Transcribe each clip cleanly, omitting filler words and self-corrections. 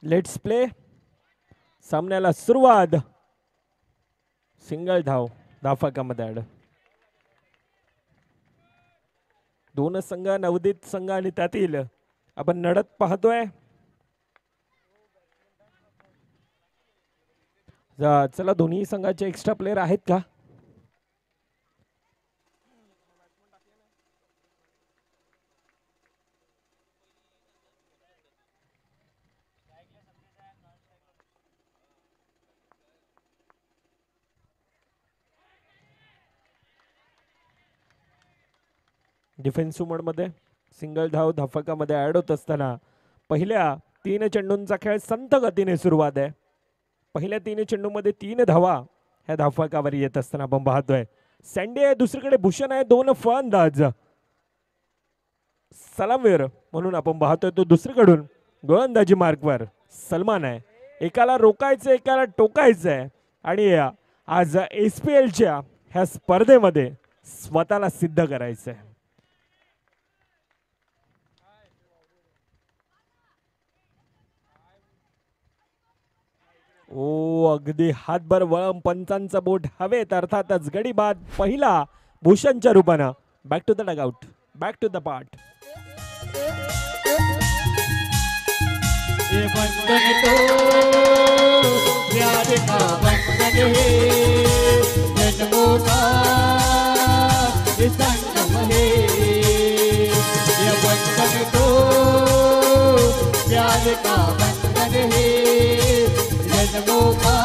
Let's play. सामन्याला सुरुवात. Single धाव धाफकामध्ये ॲड. दोन संघ नवोदित संघ आणि त्यातील आपण लढत पाहतोय. चला दोन्ही संघाचे एक्स्ट्रा प्लेयर आहेत का? डिफेन्सिव्ह मोडमध्ये सिंगल धाव धाफकामध्ये ऍड होत असताना पहिल्या 3 चेंडूंचा खेळ संत गतीने सुरुवात आहे. पहिल्या 3 चेंडूमध्ये 3 धावा ह्या धाफकावर येत असताना आपण पाहतोय. सँडी आहे, दुसरीकडे भूषण आहे, 2 फलंदाज. सलामवीर म्हणून आपण पाहतोय तो दुसरीकडून गोलंदाजी मार्कवर सलमान आहे. एकाला रोकायचं एकाला टोकायचंय आणि आज SPLच्या ह्या स्पर्धेमध्ये स्वतःला सिद्ध करायचंय. ओ अगदी हातभर वळम पंचांचा बोट हवेत. अर्थातच गडी बाद पहिला भूषणच्या रूपानं. Back to the dugout, back to the part. ये बंधन तो प्यार का बंधन है, जन्मों का ये संगम है. ये बंधन तो प्यार का बंधन है, जन्मों का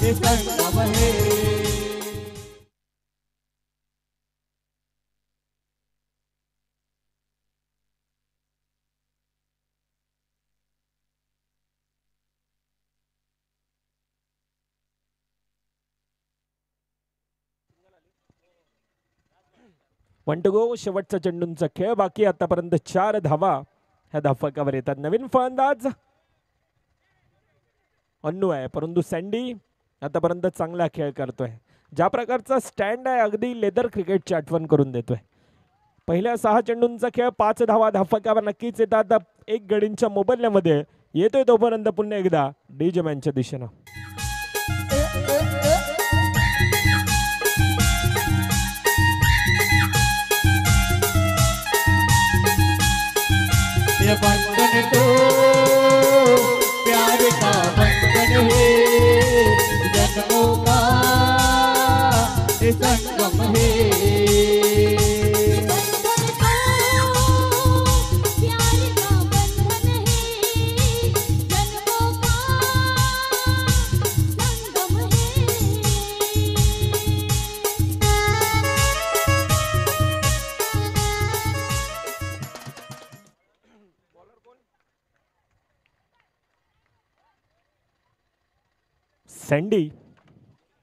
ये संगम है. One to go. शेवटचा चेंडूंचा खेळ बाकी. आतापर्यंत 4 धावा ह्या धाफकावर येतात. नवीन फलंदाज अन्नू आहे, परंतु सँडी आतापर्यंत चांगला खेळ करतोय. ज्या प्रकारचा स्टँड आहे अगदी लेदर क्रिकेटची आठवण करून देतोय. पहिल्या 6 चेंडूंचा खेळ 5 धावा धाफकावर नक्कीच येतात. एक गडींच्या मोबदल्यामध्ये येतोय तोपर्यंत पुन्हा एकदा डीजे मॅनच्या दिशेनं. ये बंधन तो प्यार का बंधन है, जन्मों का ये संगम है. सँडी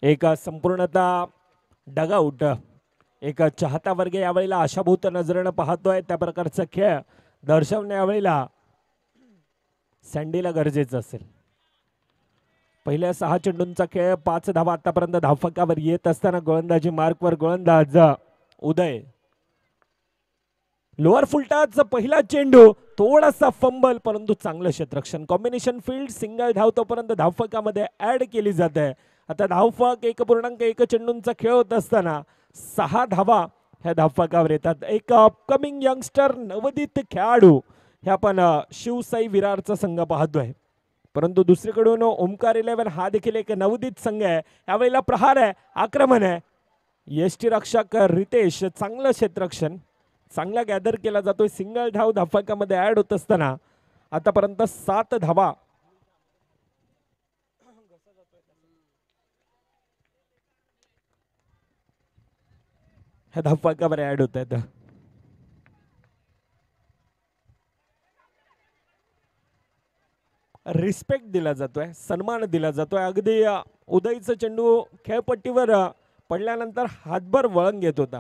एक संपूर्णतः डगआउट. एक चाहता वर्ग यावेळेला आशाभूत नजरेनं पाहतोय. त्या प्रकारचा खेळ दर्शवण्या यावेळेला सँडीला गरजेचं असेल. पहिल्या 6 चेंडूंचा खेळ 5 धावा आतापर्यंत धाफकावर येत असताना गोलंदाजी मार्कवर गोलंदाज उदय. लोअर फुलटाचा पहिला चेंडू थोडासा फंबल, परंतु चांगलं क्षेत्ररक्षण. कॉम्बिनेशन फील्ड सिंगल धाव तोपर्यंत धावफकामध्ये ऍड केली जाते. आता धावफक 1.1 चेंडूंचा खेळ होत असताना 6 धावा ह्या धावफकावर येतात. एक अपकमिंग यंगस्टर नवोदित खेळाडू हे आपण शिवसाई विरारचा संघ पाहतोय, परंतु दुसरीकडून ओमकार 11 हा देखील एक नवोदित संघ आहे. यावेळेला प्रहार आहे, आक्रमण आहे. यष्टीरक्षक रितेश चांगलं क्षेत्ररक्षण, चांगला गॅदर केला जातोय. सिंगल धाव धाफकामध्ये ऍड होत असताना आतापर्यंत 7 धावा ह्या धाफकावर ऍड होत आहेत. रिस्पेक्ट दिला जातोय, सन्मान दिला जातोय. अगदी उदयचा चेंडू खेळपट्टीवर पडल्यानंतर हातभर वळण घेत होता.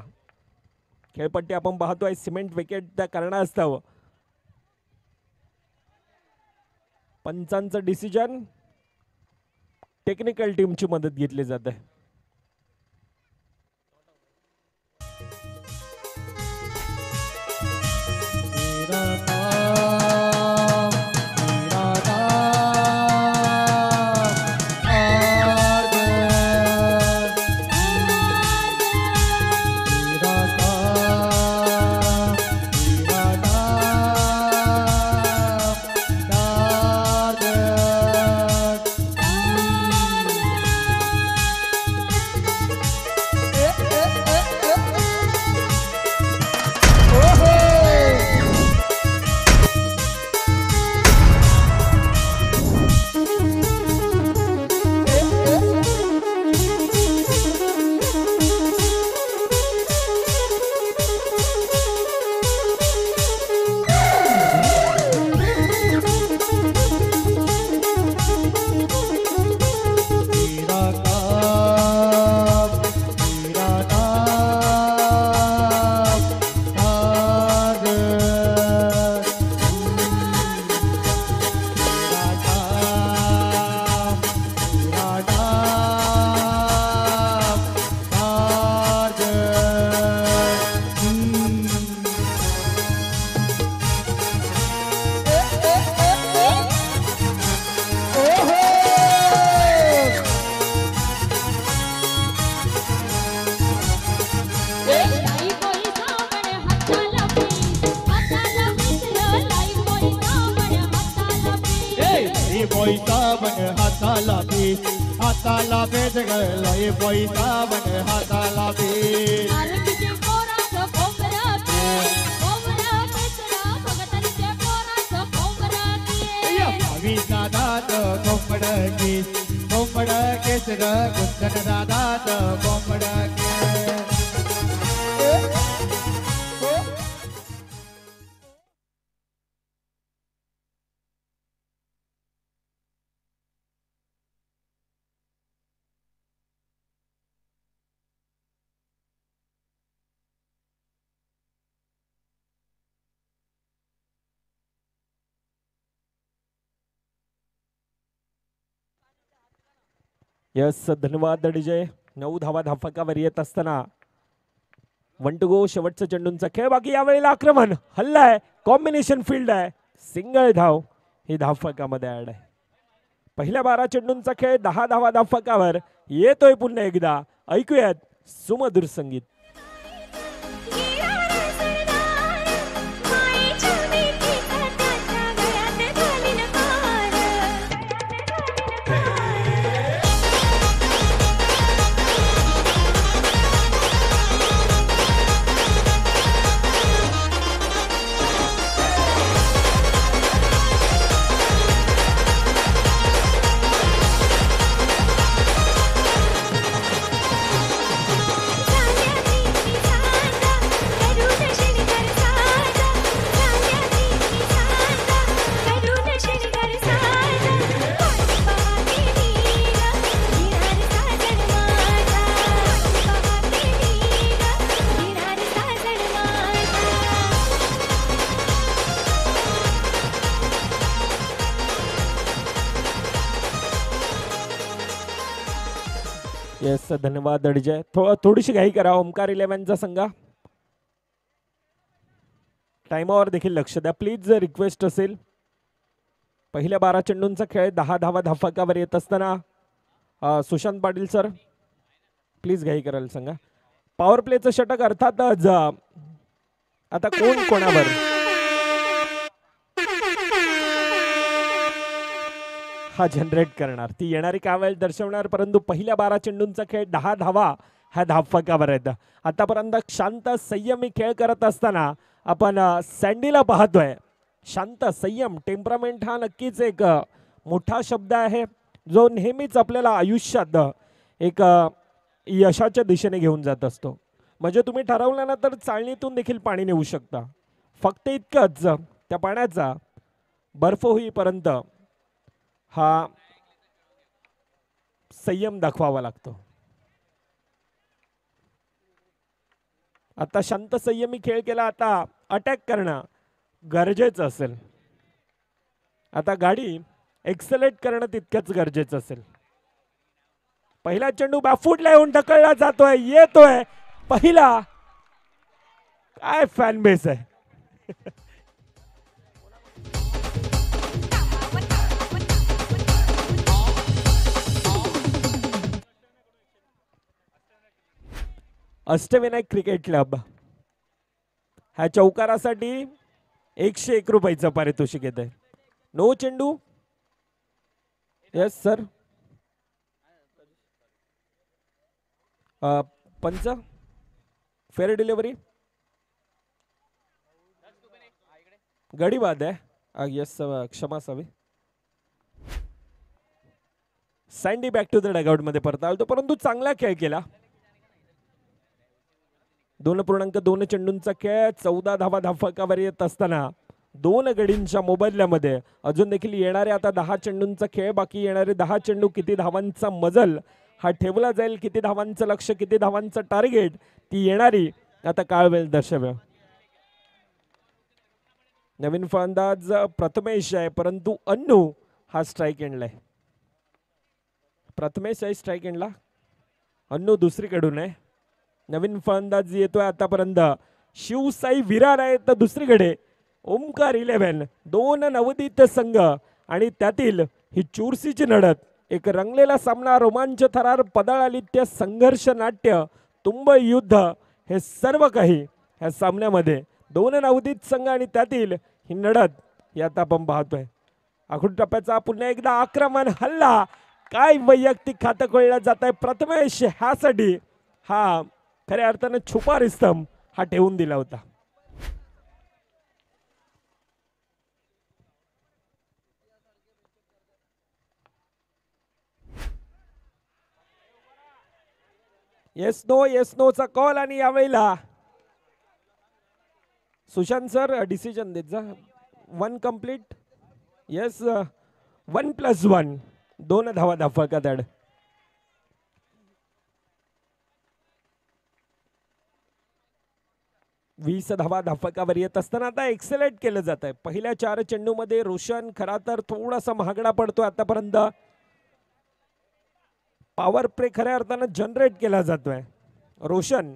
खेळपट्टी आपण पाहतोय सिमेंट विकेट त्या कारणास्तव पंचांचं डिसिजन टेक्निकल टीमची मदत घेतली जाते. मेरा हाताला बेज ग लय पैसा बन हाताला बेज आरतीचे पोराचं कोंबराचे, कोंबरा केसरा भगतांच्या पोराचं कोंबराचे. भावी दादात कोंबड केस कोंबड केसर गुंजन दादात कोंबड केस यस धन्यवाद डीजे. 9 धावा धाफकावर येत असताना 1 to go शेवटचा चेंडूंचा खेळ. बाकी यावेळेला आक्रमण हल्ला आहे, कॉम्बिनेशन फील्ड आहे, सिंगल धाव ही धाफकामध्ये ऍड आहे. पहिल्या 12 चेंडूंचा खेळ 10 धावा धाफकावर येतोय पुन्हा एकदा. ऐकूयात सुमधुर संगीत. येस धन्यवाद अडजय. थोडीशी घाई करा ओमकार 11चा संघ. टाइमावर देखील लक्ष द्या प्लीज, जर रिक्वेस्ट असेल. पहिल्या 12 चेंडूंचा खेळ 10 धावा धाफकावर येत असताना सुशांत पाटील सर प्लीज घाई करायला सांगा. पॉवर प्लेचं षटक अर्थातच आता कोण कोणावर हा जनरेट करणार, ती येणारी कावेळ दर्शवणार. परंतु पहिल्या 12 चेंडूंचा खेळ 10 धावा ह्या धाफकावर आहेत. आतापर्यंत शांत संयमी खेळ करत असताना आपण सँडीला पाहतोय. शांत संयम टेम्परामेंट हा नक्कीच एक मोठा शब्द आहे जो नेहमीच आपल्याला आयुष्यात एक यशाच्या दिशेने घेऊन जात असतो. म्हणजे तुम्ही ठरवल्यानंतर चाळणीतून देखील पाणी नेऊ शकता. फक्त इतकंच त्या पाण्याचा बर्फ होईपर्यंत हा संयम दाखवावा लागतो. आता शांत संयमी खेळ केला, आता अटॅक करणं गरजेचं असेल. आता गाडी एक्सेलेट करणं तितकंच गरजेचं असेल. पहिला चेंडू बॅफूटला येऊन ढकलला जातोय, येतोय पहिला. काय फॅन बेस आहे. अष्टविनायक क्रिकेट क्लब ह्या चौकारासाठी 101 रुपयाचं पारितोषिक येत आहे. नो चेंडू. Yes sir. पंच फेअर डिलिव्हरी गडी बाद आहे. येस क्षमा असावी. Sandy back to the dugout मध्ये परत आलो, परंतु चांगला खेळ केला. 2.2 चेंडूंचा खेळ 14 धावा धाफकावर येत असताना 2 गडींच्या मोबदल्यामध्ये अजून देखील येणारे आता 10 चेंडूंचा खेळ. बाकी येणारे 10 चेंडू किती धावांचा मजल हा ठेवला जाईल, किती धावांचं लक्ष, किती धावांचं टार्गेट, ती येणारी आता काळ वेळ दर्शवेल. नवीन फलंदाज प्रथमेश आहे, परंतु अन्नू हा स्ट्राईक एंडला आहे. प्रथमेश आहे स्ट्राईक एंडला, अन्नू दुसरीकडून आहे. नवीन फलंदाज येतोय आतापर्यंत शिवसाई विरार आहे, तर दुसरीकडे ओमकार 11. 2 नवोदित संघ आणि त्यातील ही चुरशीची लढत, एक रंगलेला सामना, रोमांच थरार, पदाळालित्य, संघर्ष नाट्य, तुंबळ युद्ध, हे सर्व काही ह्या सामन्यामध्ये 2 नवोदित संघ आणि त्यातील ही लढत ही आता आपण पाहतोय. आखूड टप्प्याचा पुन्हा एकदा आक्रमण, हल्ला, काय वैयक्तिक खातं खोललं जात आहे प्रथमेश ह्यासाठी हा खऱ्या अर्थानं छुपा रिस्तम हा ठेवून दिला होता. येस नो चा कॉल आणि यावेळेला सुशांत सर डिसिजन देत जा. 1 कंप्लीट. येस 1+1 2 धावा धाफकात ऍड. वीस धावा धाफकावर येत असताना आता एक्सेलेट केलं जात आहे. पहिल्या 4 चेंडूमध्ये रोशन खरा तर थोडासा महागडा पडतोय आतापर्यंत. पॉवर प्ले खऱ्या अर्थानं जनरेट केला जातोय. रोशन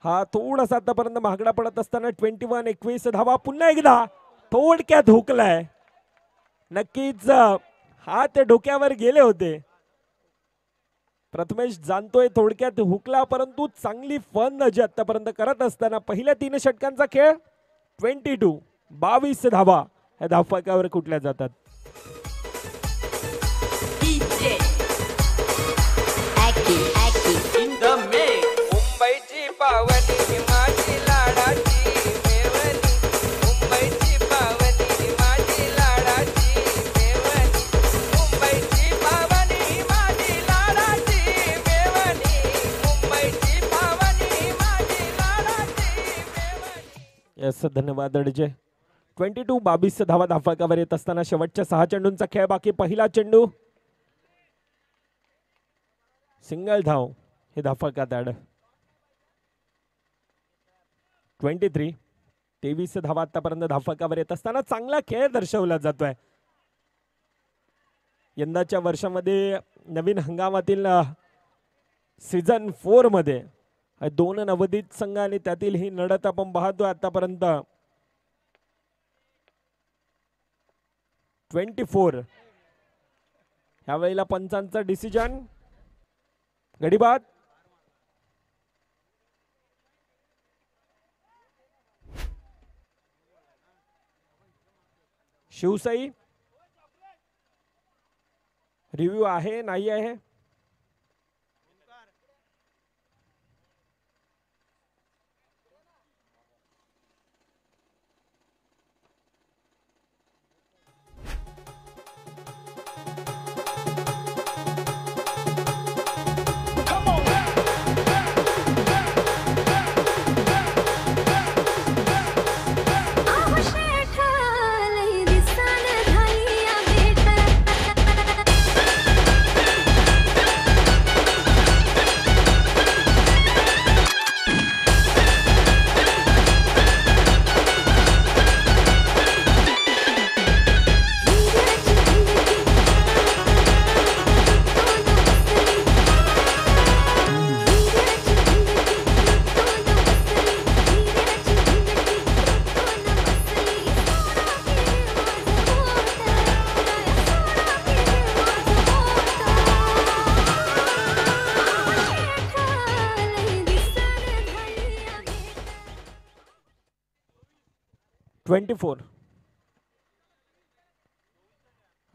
हा थोडासा आतापर्यंत महागडा पडत असताना 21 21 धावा पुन्हा एकदा थोडक्यात हुकलाय. नक्कीच हा ते डोक्यावर गेले होते. प्रथमेश जाणतोय थोडक्यात हुकला परंतु चांगली फन जी आतापर्यंत करत असताना पहिल्या 3 षटकांचा खेळ 22 धावा या धावफलकावर कुठल्या जातात. मुंबईची पावनी माझी लाडाची मेवणी, मुंबईची पावनी माझी लाडाची मेवणी, मुंबईची पावनी माझी लाडाची मेवणी, मुंबईची पावनी माझी लाडाची मेवणी. यस धन्यवाद अडजे. 22 धावा धावफलकावर येत असताना शेवटच्या 6 चेंडूंचा खेळ बाकी. पहिला चेंडू सिंगल धाव हे धावफलकात ऍड. 23 धावा आतापर्यंत धावफलकावर येत असताना चांगला खेळ दर्शवला जातोय. यंदाच्या वर्षामध्ये नवीन हंगामातील सीझन 4 मध्ये 2 नवोदित संघ आणि त्यातील ही लढत आपण पाहतोय आतापर्यंत. 24 यावेळेला पंचांचा डिसिजन गडीबाद. शिवसाई रिव्ह्यू आहे नाही आहे.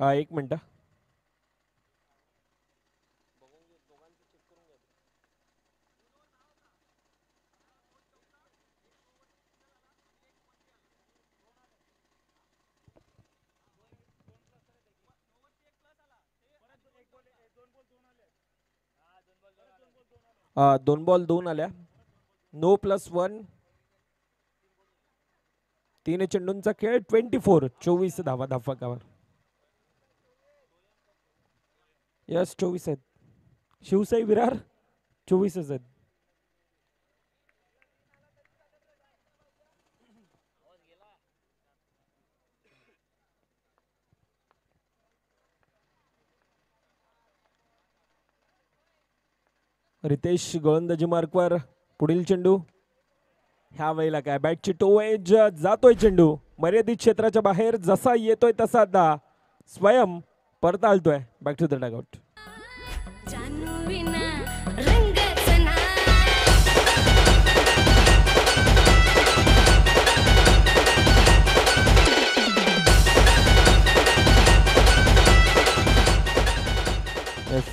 एक मिनिट. दोन बॉल 2 आल्या. नो +1 3 चेंडूंचा खेळ. 24 धावा धावफलकावर. यस 24 आहेत. शिवसाई विरार 24 आहेत. रितेश गोलंदाजी मार्कवर. पुढील चेंडू ह्या वेळेला काय बॅटची टो एज जातोय. चेंडू मर्यादित क्षेत्राच्या बाहेर जसा येतोय तसा आता स्वयं परताळतोय. Back to the dugout.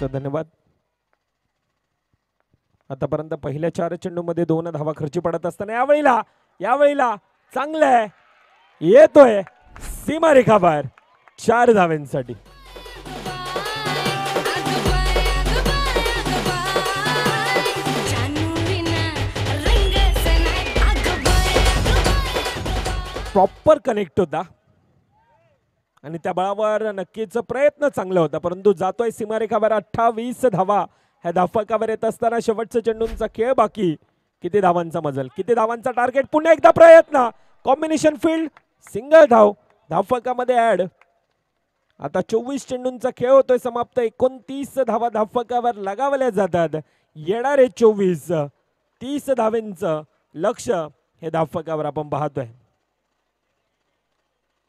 धन्यवाद. आतापर्यंत पहिल्या 4 चेंडूमध्ये 2 धावा खर्ची पडत असताना यावेळेला चांगलं आहे, येतोय सीमारेखा बाहेर 4 धाव्यांसाठी. प्रॉपर कनेक्ट होता आणि त्या बळावर नक्कीच प्रयत्न चांगला होता, परंतु जातोय सीमारेखावर. 28 धावा ह्या धावफलकावर येत असताना शेवटच्या चेंडूंचा खेळ बाकी. किती धावांचा मजल, किती धावांचा टार्गेट, पुन्हा एकदा प्रयत्न, कॉम्बिनेशन फील्ड, सिंगल धाव धावफलकामध्ये ऍड. आता 24 चेंडूंचा खेळ होतोय समाप्त. 29 धावा धावफलकावर लगावल्या जातात. येणारे 24 30 धावेंचं लक्ष हे धावफलकावर आपण पाहतोय.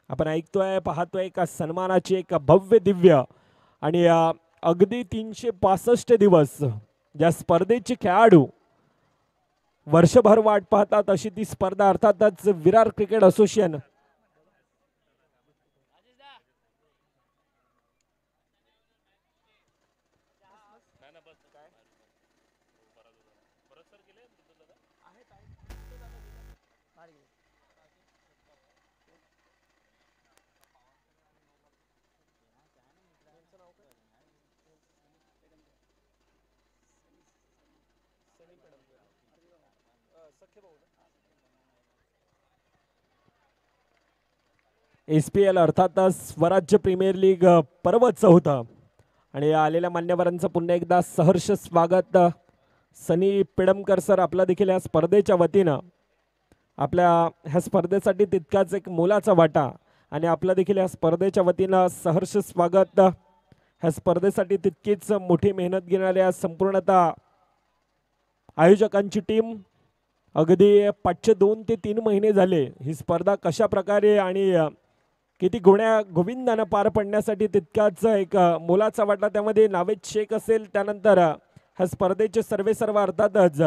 आपण ऐकतोय पाहतोय का सन्मानाची एक भव्य दिव्य आणि अगदी 365 दिवस ज्या स्पर्धेचे खेळाडू वर्षभर वाट पाहतात अशी ती स्पर्धा अर्थातच विरार क्रिकेट असोसिएशन SPL अर्थातच स्वराज्य प्रीमियर लीग पर्व 14 आणि आलेल्या मान्यवरांचं पुन्हा एकदा सहर्ष स्वागत. सनी पिडमकर सर आपला देखील या स्पर्धेच्या वतीनं आपल्या ह्या स्पर्धेसाठी तितकाच एक मोलाचा वाटा आणि आपला देखील या स्पर्धेच्या वतीनं सहर्ष स्वागत. ह्या स्पर्धेसाठी तितकीच मोठी मेहनत घेणाऱ्या संपूर्णतः आयोजकांची टीम. अगदी 2 ते 3 महिने झाले ही स्पर्धा कशा प्रकारे आणि किती गोविंदानं पार पडण्यासाठी तितकाच एक मोलाचा वाटा. त्यामध्ये नावेद शेख असेल, त्यानंतर ह्या स्पर्धेचे सर्व अर्थातच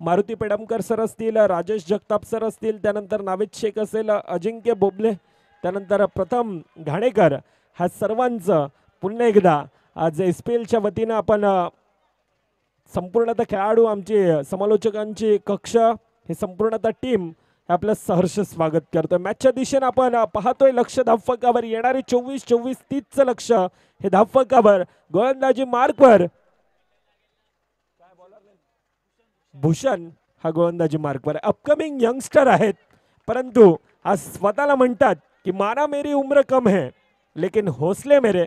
मारुती पेडमकर सर असतील, राजेश जगताप सर असतील, त्यानंतर नावेद शेख असेल, अजिंक्य बोबले, त्यानंतर प्रथम घाणेकर. ह्या सर्वांचं पुन्हा एकदा आज SPLच्या वतीनं आपण संपूर्णतः खेळाडू, आमचे समालोचकांची कक्ष, हे संपूर्णतः टीम आपलं सहर्ष स्वागत करतोय. मॅचच्या दिशेने आपण पाहतोय लक्ष धावफलकावर. येणारे 24-24-30चं लक्ष हे धावफलकावर गोलंदाजी मार्कवर. भूषण हा गोलंदाजी मार्कवर. अपकमिंग यंगस्टर आहेत, परंतु आज स्वतःला म्हणतात की माना मेरी उम्र कम है लेकिन हौसले मेरे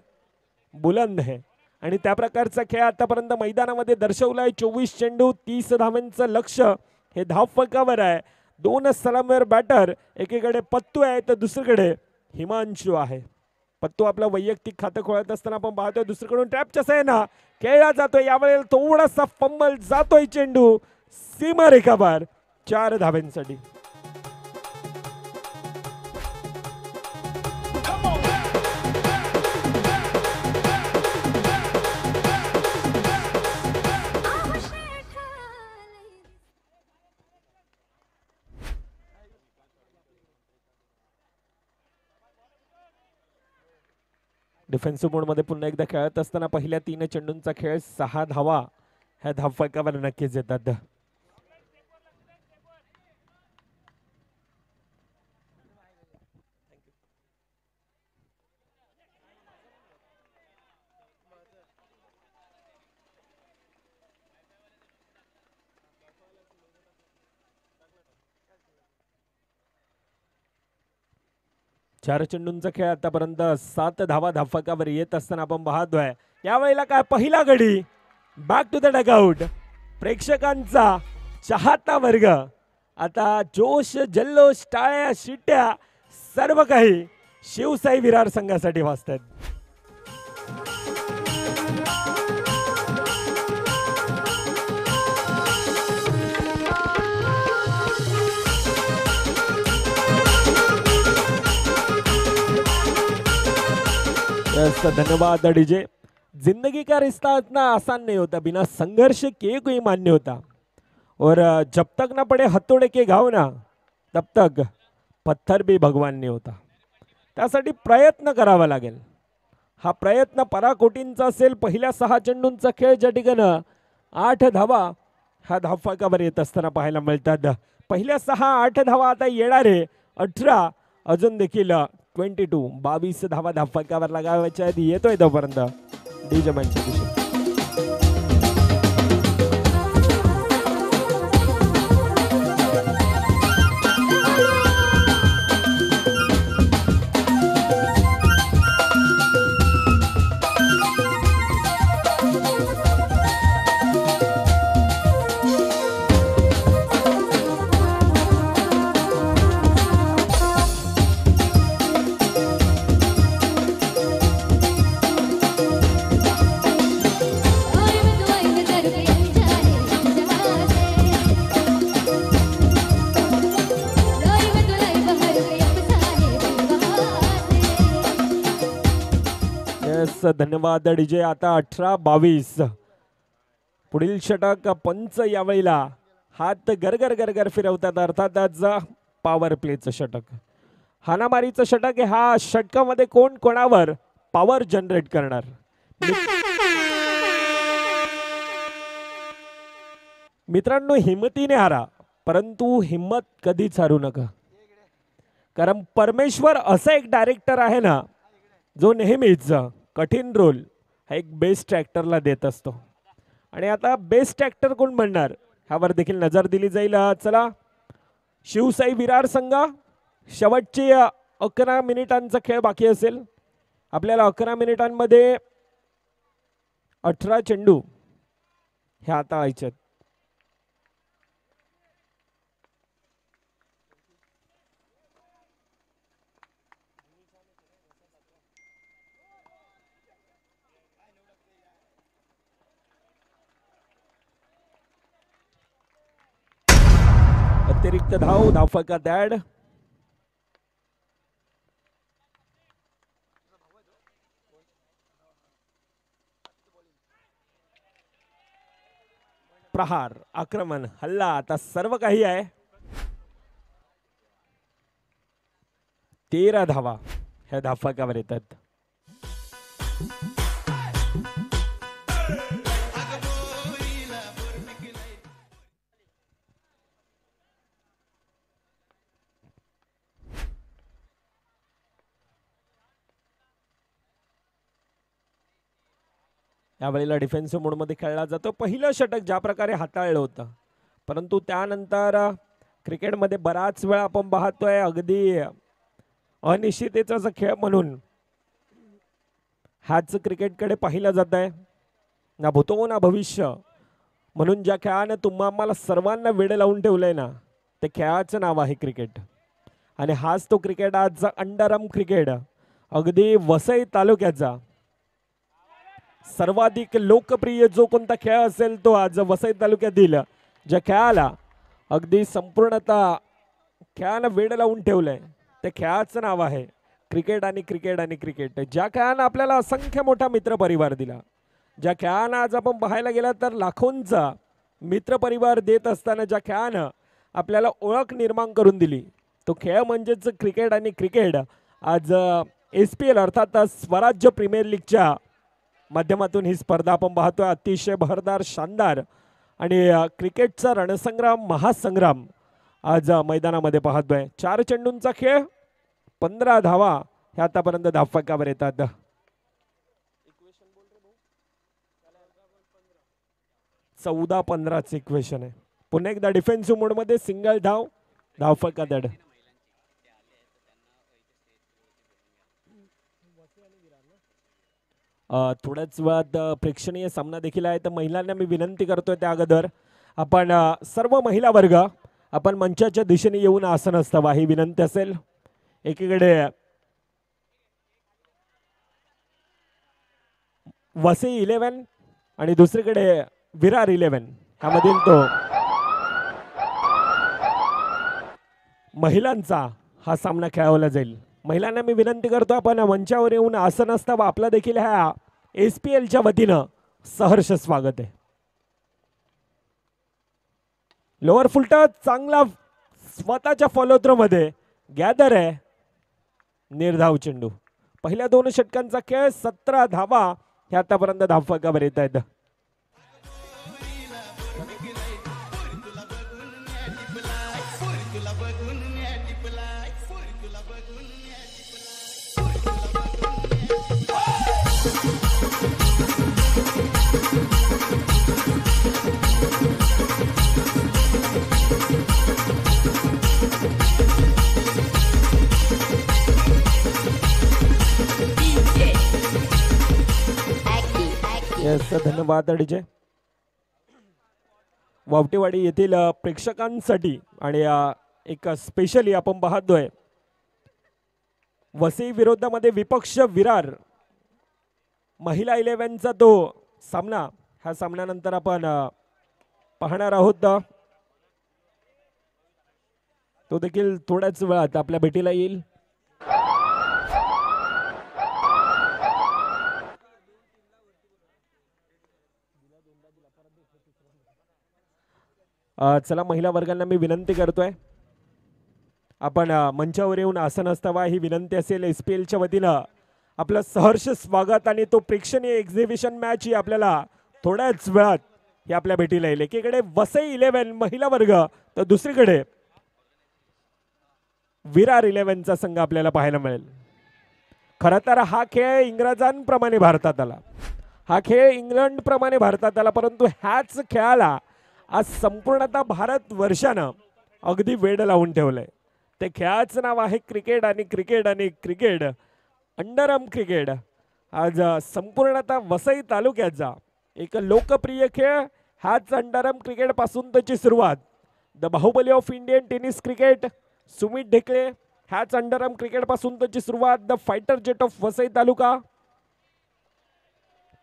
बुलंद है. आणि त्या प्रकारचा खेळ आतापर्यंत मैदानामध्ये दर्शवलाय. 24 चेंडू 30 धावांचं लक्ष हे धावफलकावर आहे. 2 सलामीवर बॅटर, एकीकडे पत्तू आहे तर दुसरीकडे हिमांशू आहे. पत्तू आपलं वैयक्तिक खातं खोळत असताना आपण पाहतोय दुसरीकडून ट्रॅपच्या सहाय्याने खेळला जातोय. यावेळेला थोडासा फंबल, जातोय चेंडू सीमारेखा बाहेर 4 धाव्यांसाठी. डिफेन्सिव्ह मोडमध्ये पुन्हा एकदा खेळत असताना पहिल्या 3 चेंडूंचा खेळ 6 धावा ह्या धावफलकावर नक्कीच येतात. चार चेंडूंचा खेळ आतापर्यंत 7 धावा धावफलकावर येत असताना आपण पाहतोय. यावेळेला काय पहिला गडी, बॅक टू द डगआउट. प्रेक्षकांचा चाहता वर्ग आता जोश, जल्लोष, टाळ्या, शिट्या सर्व काही शिवसाई विरार संघासाठी वाजतात. धन्यवाद डीजे. जिंदगी का रिश्ता इतना आसान नहीं होता, बिना संघर्ष के कोई मान्य होता, और जब तक ना पड़े हथौड़े के घाव ना तब तक पत्थर भी भगवान नहीं होता. त्यासाठी प्रयत्न करावा लागेल. हा प्रयत्न पराकोटींचा असेल. पहिल्या 6 चेंडूंचा खेळ ज्या ठिकाणं 8 धावा ह्या धावफलकावर येत असताना पाहायला मिळतात. पहिल्या 6-8 धावा आता येणारे 18 अजून देखील 22 धावा धावफलकावर लागायच्या आहेत. येतोय तोपर्यंत डीजे मॅनच्या दिशेने. धन्यवाद डीजे. आता 18-22 पुढील षटक पंच यावेळेला हात गरगर गरगर फिरवतात. अर्थातच पॉवर प्लेचं षटक, हाणामारीचं षटक आहे. हा षटकामध्ये कोण कोणावर पॉवर जनरेट करणार. मित्रांनो, हिमतीने हारा परंतु हिम्मत कधीच हारू नका. कारण परमेश्वर असा एक डायरेक्टर आहे ना जो नेहमीच कठीण रोल हा एक बेस्ट ॲक्टरला देत असतो. आणि आता बेस्ट ॲक्टर कोण बनणार ह्यावर देखील नजर दिली जाईल. चला, शिवसाई विरार संघ शेवटची 11 मिनिटांचा खेळ बाकी असेल. आपल्याला 11 मिनिटांमध्ये 18 चेंडू ह्या आता व्हायचे आहेत. अतिरिक्त धाव धावफलकात ॲड. प्रहार, आक्रमण, हल्ला, आता सर्व काही आहे. 13 धावा ह्या धावफलकावर येतात. यावेळेला डिफेन्सिव्ह मोडमध्ये खेळला जातो. पहिलं षटक ज्या प्रकारे हाताळलं होतं परंतु त्यानंतर क्रिकेटमध्ये बराच वेळा आपण पाहतोय अगदी अनिश्चिततेचा खेळ म्हणून ह्याच क्रिकेटकडे पाहिलं जात आहे. ना भूतो ना भविष्य म्हणून ज्या खेळानं आम्हाला सर्वांना वेळ लावून ठेवलंय ना ते खेळाचं नाव आहे क्रिकेट. आणि हाच तो क्रिकेट आज अंडरआर्म क्रिकेट अगदी वसई तालुक्याचा सर्वाधिक लोकप्रिय जो कोणता खेळ असेल तो आज वसई तालुक्यातील ज्या खेळाला अगदी संपूर्णतः खेळानं वेळ लावून ठेवलंय त्या खेळाचं नाव आहे क्रिकेट. आणि क्रिकेट आणि क्रिकेट ज्या खेळानं आपल्याला असंख्य मोठा मित्रपरिवार दिला, ज्या खेळानं आज आपण पाहायला गेला तर लाखोंचा मित्रपरिवार देत असताना ज्या खेळानं आपल्याला ओळख निर्माण करून दिली तो खेळ म्हणजेच क्रिकेट. आणि क्रिकेट आज SPL अर्थात स्वराज्य प्रीमियर लीगच्या माध्यमातून ही स्पर्धा आपण पाहतोय. अतिशय बहरदार, शानदार आणि क्रिकेटचा रणसंग्राम, महासंग्राम आज मैदानामध्ये पाहतोय. 4 चेंडूंचा खेळ, 15 धावा ह्या आतापर्यंत धावफलकावर येतात. 14-15च इक्वेशन आहे. पुन्हा एकदा डिफेन्सिव्ह मोडमध्ये सिंगल धाव धावफलकात ॲड. थोड्याच वेळात प्रेक्षणीय सामना देखील आहे. तर महिलांना मी विनंती करतोय त्या अगोदर आपण सर्व महिला वर्ग आपण मंचाच्या दिशेने येऊन आसन असतावा ही विनंती असेल. एकीकडे वसई 11 आणि दुसरीकडे विरार 11 ह्यामधील तो महिलांचा हा सामना खेळवला जाईल. महिलांना मी विनंती करतो आपण मंचावर येऊन आसन असतावा. आपला देखील ह्या SPLच्या वतीनं सहर्ष स्वागत आहे. लोअर फुलटॉस चांगला स्वतःच्या फॉलो थ्रो मध्ये गॅदर आहे. निर्धाव चेंडू पहिल्या 2 षटकांचा खेळ 17 धावा हे आतापर्यंत धावफलकावर येत आहेत. धन्यवाद डीजे. वावटेवाडी येथील प्रेक्षकांसाठी आणि एक स्पेशली आपण पाहतोय वसई विरोधामध्ये विपक्ष विरार महिला 11चा तो सामना. ह्या सामन्यानंतर आपण पाहणार आहोत. तो देखील थोड्याच वेळात आपल्या भेटीला येईल. चला महिला वर्गांना मी विनंती करतोय आपण मंचावर येऊन आसन असावा ही विनंती असेल. SPLच्या वतीनं आपलं सहर्ष स्वागत आणि तो प्रेक्षणीय एक्झिबिशन मॅच ही आपल्याला थोड्याच वेळात ही आपल्या भेटीला येईल. एकीकडे वसई 11 महिला वर्ग तर दुसरीकडे विरार 11चा संघ आपल्याला पाहायला मिळेल. खरं तर हा खेळ इंग्रजांप्रमाणे भारतात आला, हा खेळ इंग्लंडप्रमाणे भारतात आला, परंतु ह्याच खेळाला आज संपूर्णतः भारत वर्षानं अगदी वेड लावून ठेवलंय. ते खेळाचं नाव आहे क्रिकेट आणि क्रिकेट आणि क्रिकेट अंडरआर्म क्रिकेट. आज संपूर्णतः वसई तालुक्याचा एक लोकप्रिय खेळ हाच अंडरआर्म क्रिकेट पासून त्याची सुरुवात. The Baahubali of Indian tennis cricket Sumit Dhekale ह्याच अंडरआर्म क्रिकेट पासून त्याची सुरुवात. The fighter jet of Vasai taluka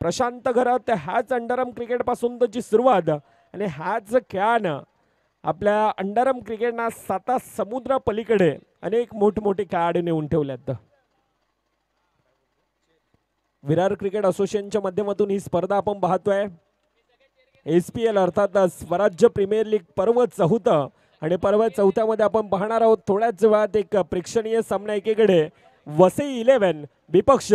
Prashant Gharat ह्याच अंडरआर्म क्रिकेट पासून त्याची सुरुवात आणि ह्याच खेळानं आपल्या अंडरआर्म क्रिकेटना 7 समुद्र पलीकडे अनेक मोठमोठे खेळाडू नेऊन ठेवल्यात. विरार क्रिकेट असोसिएशनच्या माध्यमातून ही स्पर्धा आपण पाहतोय. SPL अर्थात स्वराज्य प्रीमियर लीग पर्व 4 आणि पर्व 4मध्ये आपण पाहणार आहोत थोड्याच वेळात एक प्रेक्षणीय सामना. एकीकडे वसई 11 विपक्ष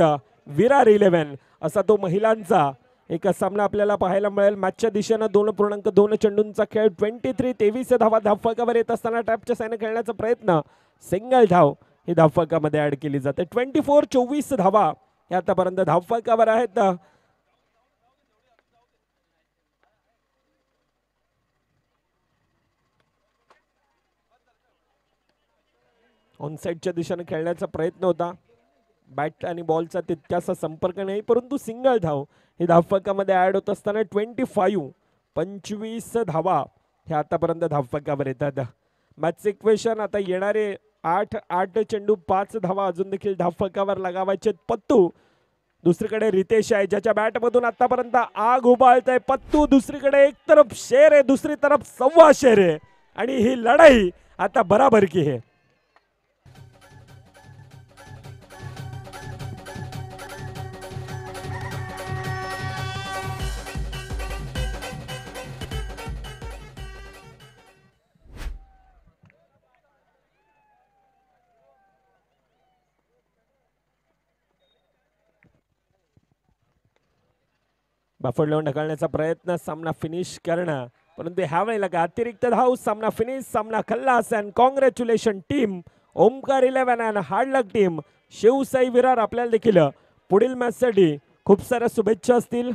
विरार 11 असा तो महिलांचा एक सामना आपल्याला पाहायला मिळेल. मॅचच्या दिशेनं 2.2 चेंडूंचा खेळ 23 धावा धावफलकावर येत असताना टॅपच्या साईने खेळण्याचा प्रयत्न सिंगल धाव ही धावफलकामध्ये ऍड केली जाते. 24 धावा या आतापर्यंत धावफलकावर आहेत. ऑनसाइडच्या दिशेने खेळण्याचा प्रयत्न होता. बॅट आणि बॉलचा तितकासा संपर्क नाही, परंतु सिंगल धाव ही धावफलकामध्ये ऍड होत असताना 25 धावा ह्या आतापर्यंत धावफलकावर येतात. मॅच इक्वेशन आता येणारे 8 चेंडू 5 धावा अजून देखील धावफलकावर लगावायचे. पत्तू दुसरीकडे रितेश आहे ज्याच्या बॅटमधून आतापर्यंत आग उबाळतय. पत्तू दुसरीकडे एक तरफ शेर आहे, दुसरी तरफ 1.25 शेर आहे आणि ही लढाई आता बराबर की है. बाफड लावून ढकलण्याचा प्रयत्न, सामना फिनिश करणं, परंतु ह्या वेळेला का अतिरिक्त धाव. सामना फिनिश, सामना खल्लास. And congratulation team Omkar 11 and hard luck team Shivsai Virar. आपल्याला देखील पुढील मॅचसाठी खूप साऱ्या शुभेच्छा असतील.